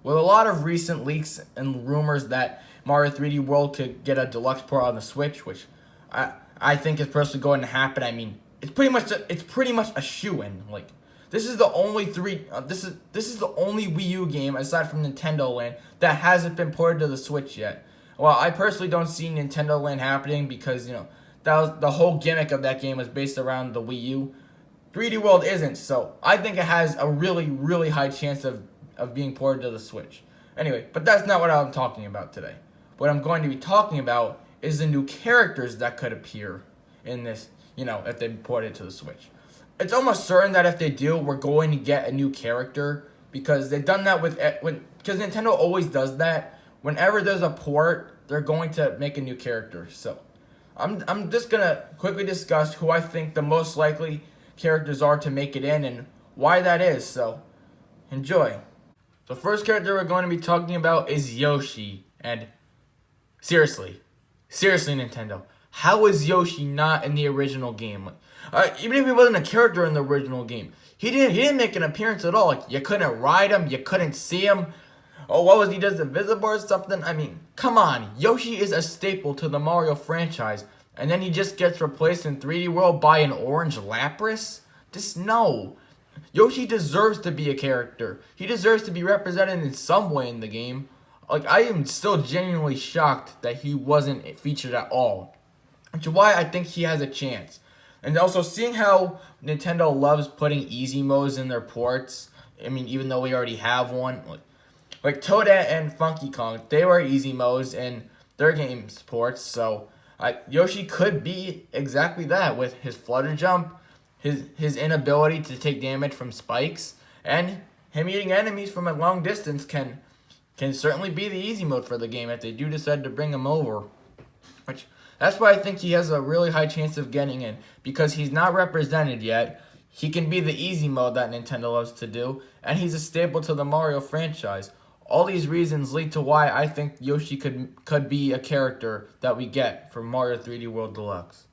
with a lot of recent leaks and rumors that Mario 3D World could get a deluxe port on the Switch, which I think is personally going to happen. I mean, it's pretty much a shoo-in. Like, this is the only this is the only Wii U game aside from Nintendo Land that hasn't been ported to the Switch yet. Well, I personally don't see Nintendo Land happening because, that was the whole gimmick of that game was based around the Wii U. 3D World isn't, so I think it has a really, really high chance of being ported to the Switch. Anyway, but that's not what I'm talking about today. What I'm going to be talking about is the new characters that could appear in this, if they port it to the Switch. It's almost certain that if they do, we're going to get a new character because they've done that because Nintendo always does that. Whenever there's a port, they're going to make a new character. So I'm just going to quickly discuss who I think the most likely characters are to make it in and why that is. So enjoy. The first character we're going to be talking about is Yoshi. And seriously, Nintendo, how is Yoshi not in the original game? Even if he wasn't a character in the original game, he didn't make an appearance at all. Like, you couldn't ride him, you couldn't see him. Oh, what was he, just invisible or something? I mean, come on. Yoshi is a staple to the Mario franchise, and then he just gets replaced in 3D World by an orange Lapras? Just no. Yoshi deserves to be a character. He deserves to be represented in some way in the game. Like, I am still genuinely shocked that he wasn't featured at all. Which is why I think he has a chance. And also, seeing how Nintendo loves putting easy modes in their ports. I mean, even though we already have one. Like Toadette and Funky Kong, they were easy modes in their game's ports. So, Yoshi could be exactly that with his flutter jump, his inability to take damage from spikes, and him eating enemies from a long distance can certainly be the easy mode for the game if they do decide to bring him over. That's why I think he has a really high chance of getting in, because he's not represented yet. He can be the easy mode that Nintendo loves to do, and he's a staple to the Mario franchise. All these reasons lead to why I think Yoshi could be a character that we get from Mario 3D World Deluxe.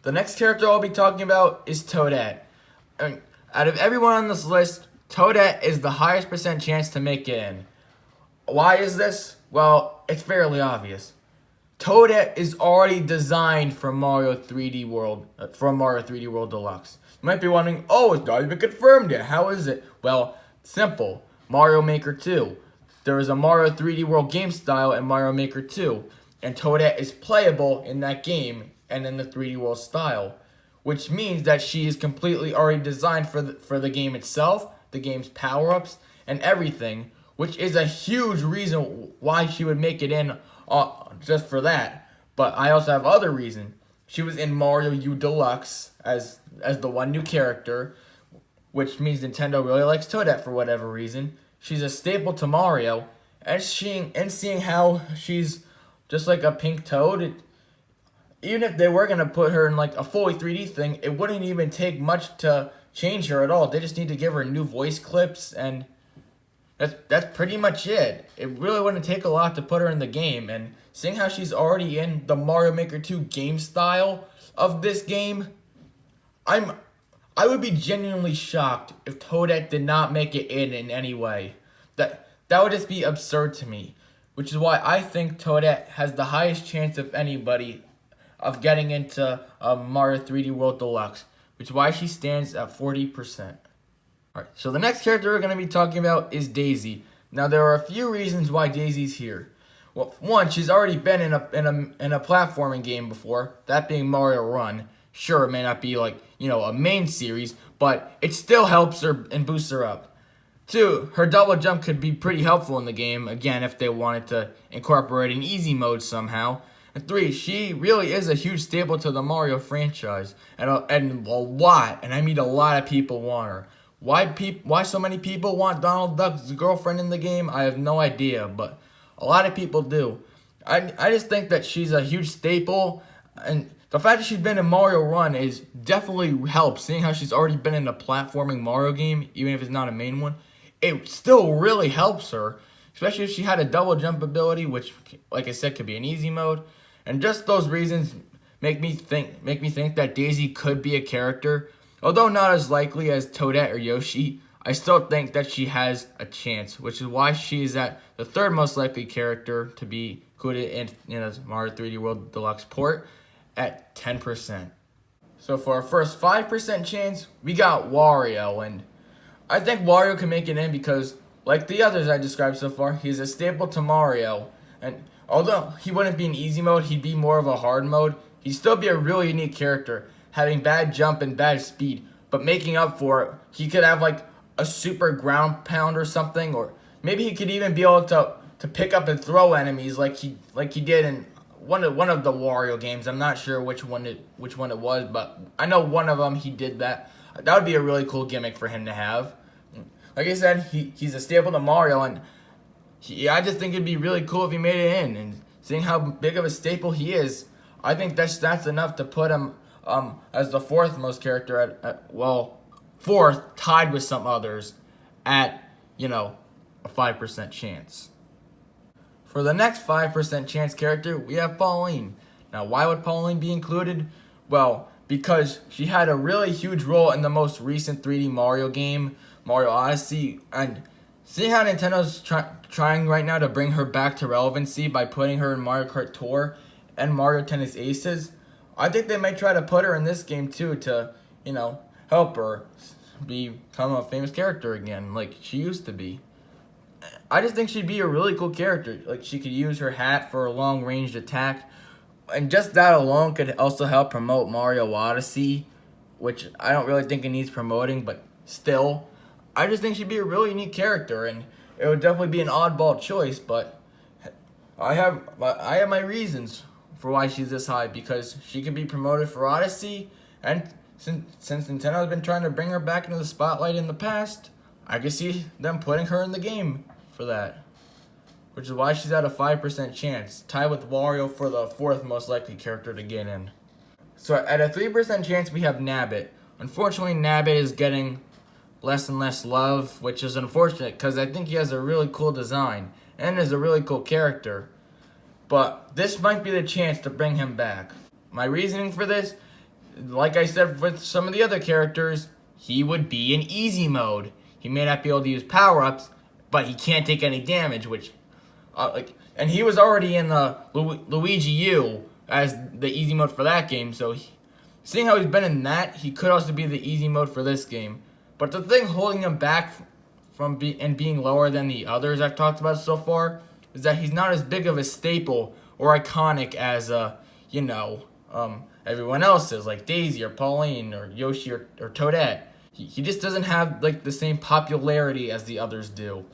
The next character I'll be talking about is Toadette. And out of everyone on this list, Toadette is the highest % chance to make it in. Why is this? Well, it's fairly obvious. Toadette is already designed for Mario 3D World, Deluxe. You might be wondering, oh, it's not even confirmed yet. How is it? Well, simple. Mario Maker 2. There is a Mario 3D World game style in Mario Maker 2, and Toadette is playable in that game and in the 3D World style, which means that she is completely already designed for the game itself, the game's power-ups, and everything, which is a huge reason why she would make it in just for that. But I also have other reason. She was in Mario U Deluxe as the one new character, which means Nintendo really likes Toadette for whatever reason. She's a staple to Mario, and seeing how she's just like a pink Toad, even if they were going to put her in like a fully 3D thing, it wouldn't even take much to change her at all. They just need to give her new voice clips, and that's pretty much it. It really wouldn't take a lot to put her in the game, and seeing how she's already in the Mario Maker 2 game style of this game, I would be genuinely shocked if Toadette did not make it in any way. That would just be absurd to me, which is why I think Toadette has the highest chance of anybody of getting into Mario 3D World Deluxe, which is why she stands at 40%. Alright, so the next character we're going to be talking about is Daisy. Now, there are a few reasons why Daisy's here. Well, one, she's already been in a platforming game before, that being Mario Run. Sure, it may not be like, a main series, but it still helps her and boosts her up. Two, her double jump could be pretty helpful in the game, again, if they wanted to incorporate an easy mode somehow. And three, she really is a huge staple to the Mario franchise, and a lot, and I mean a lot of people want her. Why so many people want Donald Duck's girlfriend in the game, I have no idea, but a lot of people do. I just think that she's a huge staple, and the fact that she's been in Mario Run is definitely helps, seeing how she's already been in a platforming Mario game, even if it's not a main one. It still really helps her, especially if she had a double jump ability, which, like I said, could be an easy mode. And just those reasons make me think that Daisy could be a character. Although not as likely as Toadette or Yoshi, I still think that she has a chance, which is why she is at the third most likely character to be included in a Mario 3D World Deluxe port at 10%. So for our first 5% chance, we got Wario, and I think Wario can make it in because, like the others I described so far, he's a staple to Mario, and although he wouldn't be in easy mode, he'd be more of a hard mode, he'd still be a really unique character, having bad jump and bad speed, but making up for it, he could have like a super ground pound or something, or maybe he could even be able to pick up and throw enemies like he did in one of the Wario games. I'm not sure which one it was, but I know one of them he did that. That would be a really cool gimmick for him to have. Like I said, he's a staple to Mario, and I just think it'd be really cool if he made it in. And seeing how big of a staple he is, I think that's enough to put him as the fourth most character fourth, tied with some others at, a 5% chance. For the next 5% chance character, we have Pauline. Now, why would Pauline be included? Well, because she had a really huge role in the most recent 3D Mario game, Mario Odyssey, and seeing how Nintendo's trying right now to bring her back to relevancy by putting her in Mario Kart Tour and Mario Tennis Aces, I think they might try to put her in this game too to, help her become a famous character again like she used to be. I just think she'd be a really cool character. Like, she could use her hat for a long-ranged attack, and just that alone could also help promote Mario Odyssey, which I don't really think it needs promoting, but still, I just think she'd be a really unique character, and it would definitely be an oddball choice, but I have my reasons for why she's this high, because she can be promoted for Odyssey, and since Nintendo's been trying to bring her back into the spotlight in the past, I can see them putting her in the game for that, which is why she's at a 5% chance, tied with Wario for the fourth most likely character to get in. So at a 3% chance, we have Nabbit. Unfortunately, Nabbit is getting less and less love, which is unfortunate because I think he has a really cool design and is a really cool character. But this might be the chance to bring him back. My reasoning for this, like I said with some of the other characters, he would be in easy mode. He may not be able to use power-ups, but he can't take any damage, which, and he was already in the Luigi U as the easy mode for that game, so seeing how he's been in that, he could also be the easy mode for this game. But the thing holding him back from being lower than the others I've talked about so far is that he's not as big of a staple or iconic as, everyone else is, like Daisy or Pauline or Yoshi or Toadette. He just doesn't have, like, the same popularity as the others do,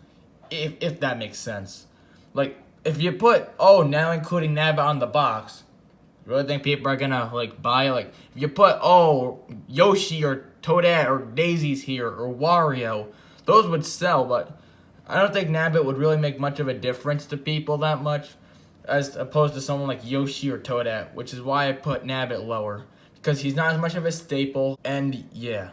if that makes sense. Like, if you put, now including Nabbit on the box, you really think people are gonna, buy it? Like, if you put, Yoshi or Toadette or Daisy's here or Wario, those would sell, but I don't think Nabbit would really make much of a difference to people that much, as opposed to someone like Yoshi or Toadette, which is why I put Nabbit lower, because he's not as much of a staple, and yeah.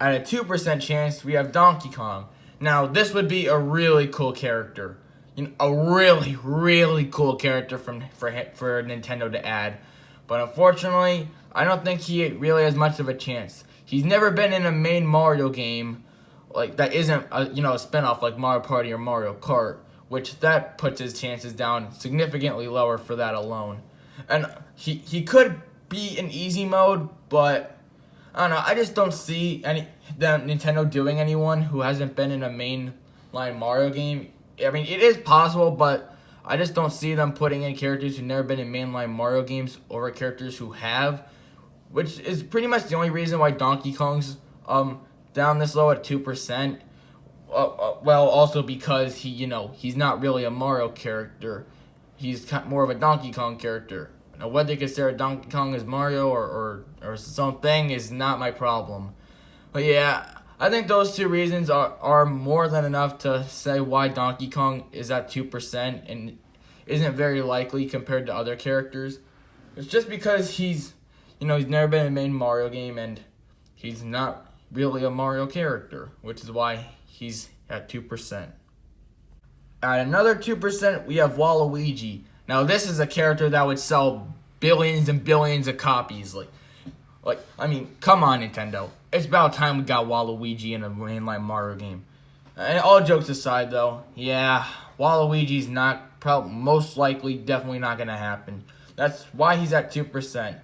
At a 2% chance, we have Donkey Kong. Now, this would be a really cool character. A really, really cool character for Nintendo to add. But unfortunately, I don't think he really has much of a chance. He's never been in a main Mario game that isn't a spinoff like Mario Party or Mario Kart, which that puts his chances down significantly lower for that alone. And he could be in easy mode, but I don't know, I just don't see Nintendo doing anyone who hasn't been in a mainline Mario game. I mean, it is possible, but I just don't see them putting in characters who've never been in mainline Mario games over characters who have, which is pretty much the only reason why Donkey Kong's down this low at 2%. Well, also because he's not really a Mario character. He's more of a Donkey Kong character. Now, whether you consider Donkey Kong as Mario or its own thing is not my problem. But yeah, I think those two reasons are more than enough to say why Donkey Kong is at 2% and isn't very likely compared to other characters. It's just because he's never been in a main Mario game and he's not really a Mario character, which is why he's at 2%. At another 2%, we have Waluigi. Now, this is a character that would sell billions and billions of copies. Like, I mean, come on, Nintendo. It's about time we got Waluigi in a mainline Mario game. And all jokes aside, though, yeah, Waluigi's most likely, definitely not going to happen. That's why he's at 2%.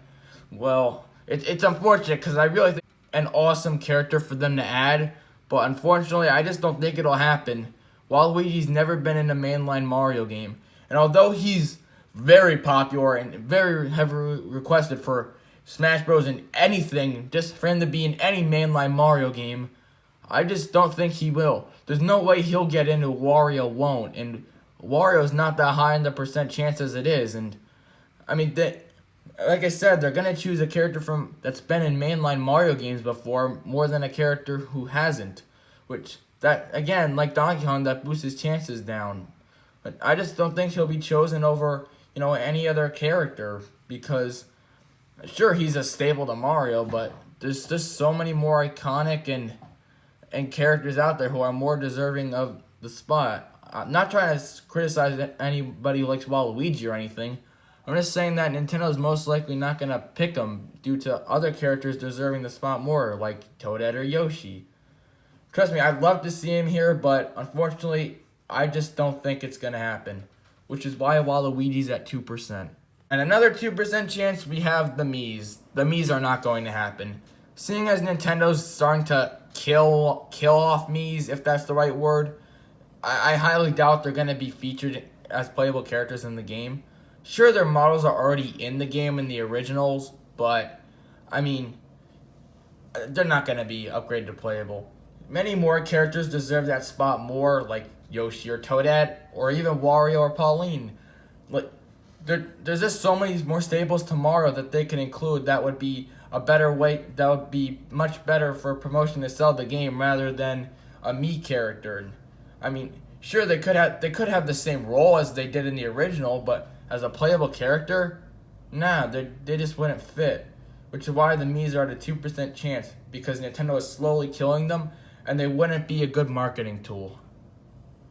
Well, it's unfortunate because I really think an awesome character for them to add, but unfortunately, I just don't think it'll happen. Waluigi's never been in a mainline Mario game, and although he's very popular and very heavily requested for Smash Bros. And anything, just for him to be in any mainline Mario game, I just don't think he will. There's no way he'll get into Wario won't, and Wario's not that high in the percent chance as it is, and I mean, like I said, they're gonna choose a character that's been in mainline Mario games before more than a character who hasn't, which that again, like Donkey Kong, that boosts his chances down. But I just don't think he'll be chosen over any other character because sure he's a staple to Mario, but there's just so many more iconic and characters out there who are more deserving of the spot. I'm not trying to criticize anybody who likes Waluigi or anything. I'm just saying that Nintendo's most likely not going to pick him due to other characters deserving the spot more, like Toadette or Yoshi. Trust me, I'd love to see him here, but unfortunately, I just don't think it's going to happen, which is why Waluigi's at 2%. And another 2% chance, we have the Miis. The Miis are not going to happen. Seeing as Nintendo's starting to kill off Miis, if that's the right word, I highly doubt they're going to be featured as playable characters in the game. Sure, their models are already in the game in the originals, but, I mean, they're not going to be upgraded to playable. Many more characters deserve that spot more, like Yoshi or Toadette, or even Wario or Pauline. Like, there's just so many more staples to Mario that they can include that would be a better way, that would be much better for promotion to sell the game rather than a Mii character. I mean, sure, they could have the same role as they did in the original, but as a playable character, nah, they just wouldn't fit. Which is why the Miis are at a 2% chance, because Nintendo is slowly killing them, and they wouldn't be a good marketing tool.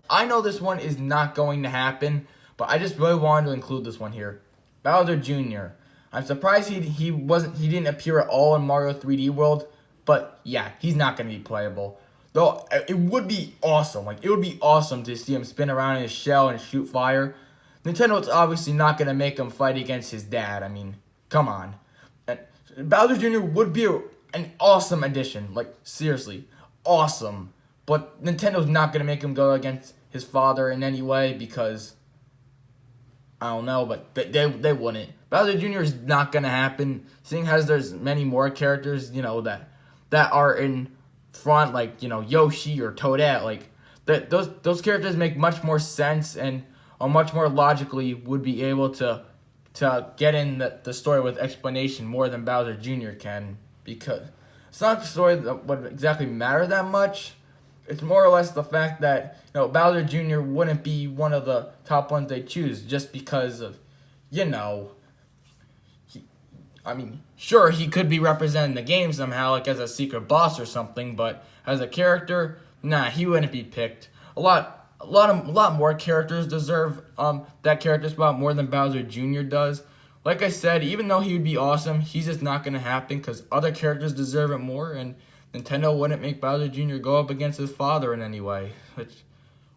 I know this one is not going to happen, but I just really wanted to include this one here. Bowser Jr. I'm surprised he didn't appear at all in Mario 3D World, but yeah, he's not going to be playable. Though it would be awesome. Like, it would be awesome to see him spin around in his shell and shoot fire. Nintendo's obviously not going to make him fight against his dad. I mean, come on. And Bowser Jr. would be an awesome addition. Like, seriously, awesome. But Nintendo's not going to make him go against his father in any way because, I don't know, but they wouldn't. Bowser Jr. is not going to happen, seeing as there's many more characters, that are in front, like, Yoshi or Toadette. Like, those characters make much more sense and or much more logically would be able to get in the story with explanation more than Bowser Jr. can, because it's not the story that would exactly matter that much. It's more or less the fact that Bowser Jr. wouldn't be one of the top ones they choose just because of sure, he could be representing the game somehow, like as a secret boss or something, but as a character, nah, he wouldn't be picked. A lot more characters deserve that character spot more than Bowser Jr. does. Like I said, even though he would be awesome, he's just not going to happen because other characters deserve it more, and Nintendo wouldn't make Bowser Jr. go up against his father in any way,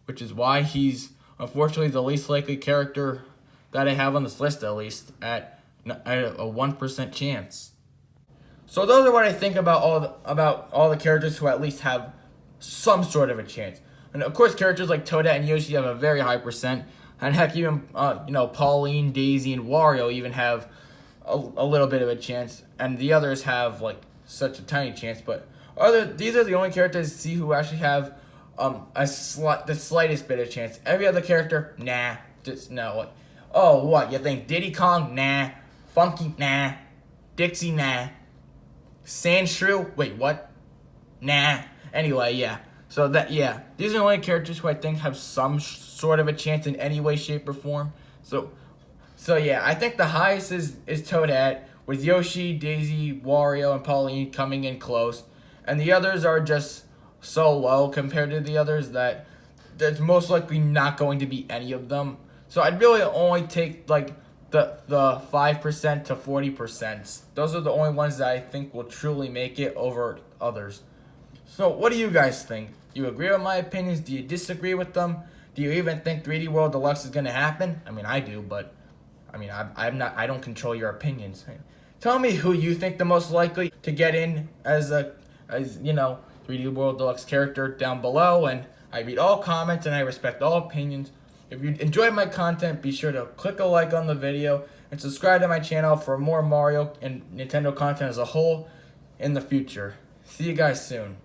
which is why he's unfortunately the least likely character that I have on this list, at least at a 1% chance. So those are what I think about all the characters who at least have some sort of a chance. And of course, characters like Toadette and Yoshi have a very high percent, and heck, even Pauline, Daisy, and Wario even have a little bit of a chance, and the others have like such a tiny chance. But these are the only characters I see who actually have the slightest bit of chance. Every other character, nah, just no. Like, oh, what you think? Diddy Kong, nah. Funky, nah. Dixie, nah. Sandshrew, wait, what? Nah. Anyway, yeah. So these are the only characters who I think have some sort of a chance in any way, shape, or form. So yeah, I think the highest is Toadette, with Yoshi, Daisy, Wario, and Pauline coming in close. And the others are just so low compared to the others that there's most likely not going to be any of them. So I'd really only take like the 5% to 40%. Those are the only ones that I think will truly make it over others. So what do you guys think? Do you agree with my opinions? Do you disagree with them? Do you even think 3D World Deluxe is gonna happen? I mean, I do, but I mean, I'm not. I don't control your opinions. Tell me who you think the most likely to get in as 3D World Deluxe character down below, and I read all comments and I respect all opinions. If you enjoyed my content, be sure to click a like on the video and subscribe to my channel for more Mario and Nintendo content as a whole in the future. See you guys soon.